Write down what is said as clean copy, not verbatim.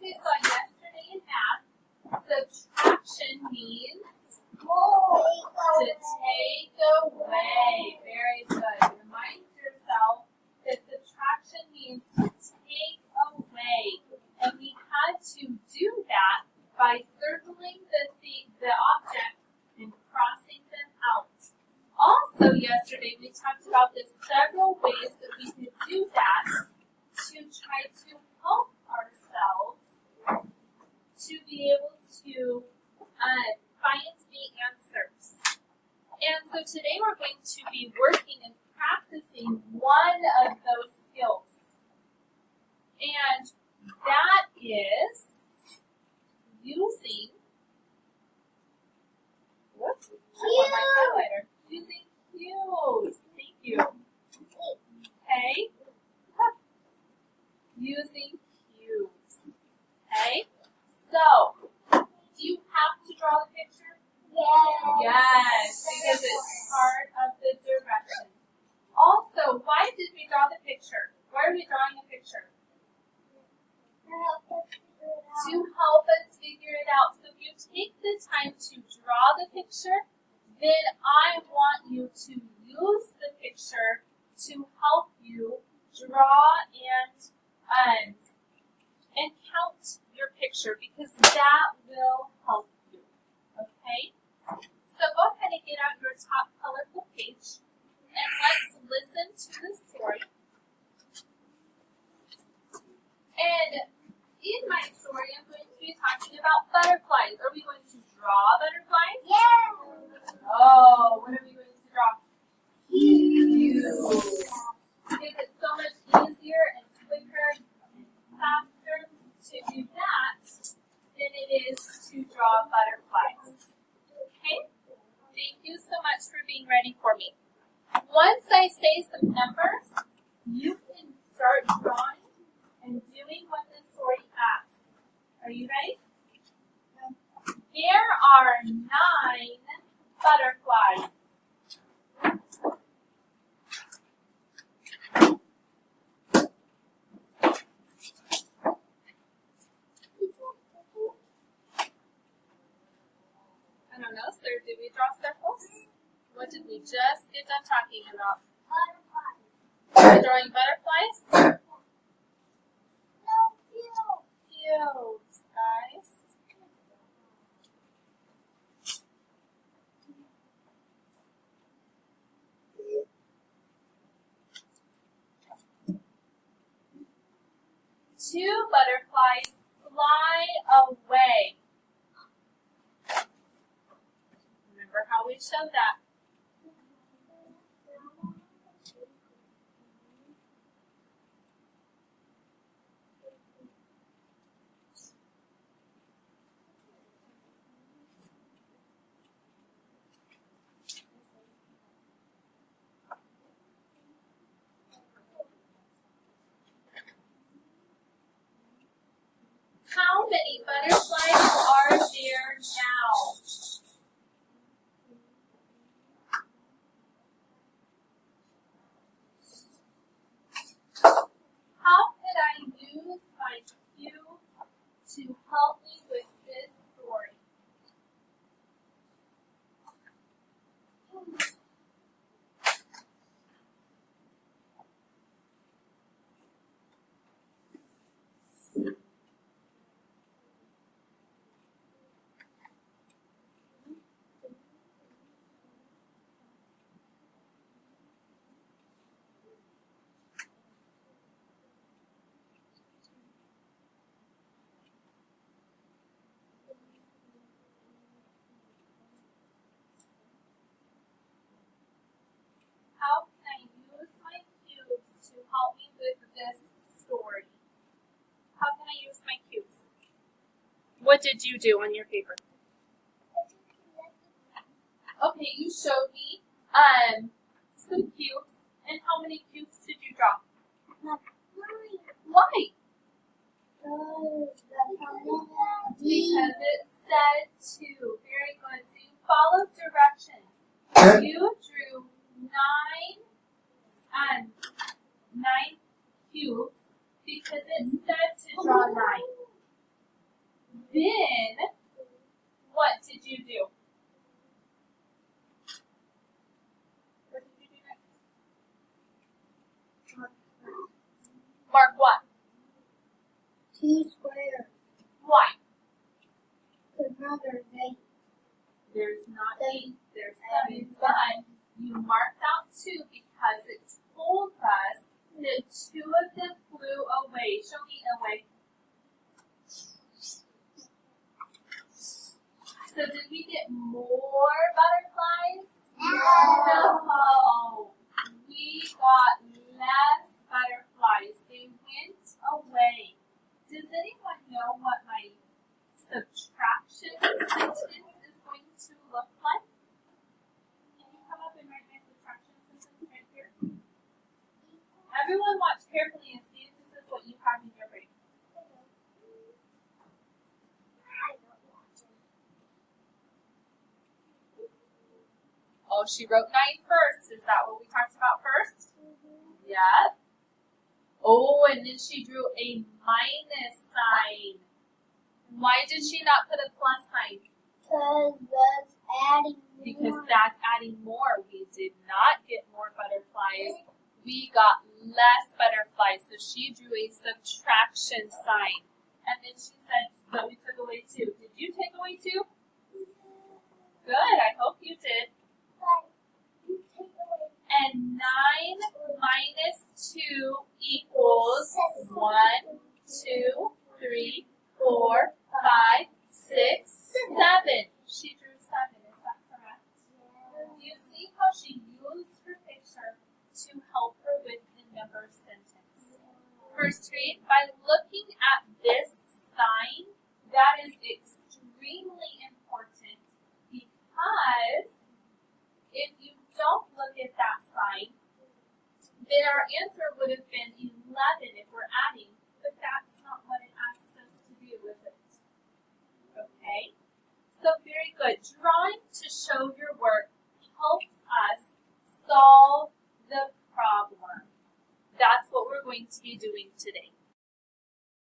we saw yesterday in math, subtraction means to take away. Very good. Remind yourself that subtraction means to take away. And we had to do that by circling the object and crossing them out. Also, yesterday we talked about the several ways that we could do that to try to help ourselves to be able to find the answers. And so today we're going to be working and practicing one of those skills. And that is using, using cues. Thank you. Okay? Using cues. Okay? So, do you have to draw the picture? Yes, because it's part of the directions. Also, why did we draw the picture? Why are we drawing a picture? To help us figure it out. So if you take the time to draw the picture, then I want you to use the picture to help you draw and count your picture, because that will help you. Okay? So go ahead and get out your top colorful page and let's listen to the story. And in my story, I'm going to be talking about butterflies. Are we going to draw butterflies? Yeah. Oh, what are we going to draw? Cues. Because it's so much easier and quicker and faster to do that than it is to draw butterflies. Okay? Thank you so much for being ready for me. Once I say some numbers, you can start drawing and doing what the story asks. Are you ready? There are 9 butterflies. I don't know, sir. Did we draw circles? What did we just get done talking about? We're drawing butterflies? Cute, guys. Two butterflies fly away. Remember how we showed that? How many butterflies are there now? How could I use my cue to help me with this story? How can I use my cues to help me with this story? How can I use my cues? What did you do on your paper? Okay, you showed me some cues. And how many cues did you draw? Why? Because it said to. Very good. So you followed directions. You drew 9 cubes because it said to draw 9. 2 squares. Why? Because now there's 8. There's not 8, there's 7. But you marked out 2 because it told us that 2 of them flew away. Show me away. So did we get more butterflies? No. We got less butterflies. They went away. Does anyone know what my subtraction sentence is going to look like? Can you come up and write my subtraction sentence right here? Everyone watch carefully and see if this is what you have in your brain. Oh, she wrote 9 first. Is that what we talked about first? Yeah. Oh, and then she drew a minus sign. Why did she not put a plus sign? Because that's adding more. Because that's adding more. We did not get more butterflies. We got less butterflies. So she drew a subtraction sign. And then she said that we took away 2. Did you take away 2? Good. I hope you did. And 9 minus 2 equals 1, 2, 3, 4, 5, 6, 7. She drew 7. Is that correct? Do you see how she used her picture to help her with the number sentence? First read, by looking at this sign, that is extremely important because if you don't look at that sign, then our answer would have been 11 if we're adding, but that's not what it asks us to do, is it? Okay? So very good. Drawing to show your work helps us solve the problem. That's what we're going to be doing today.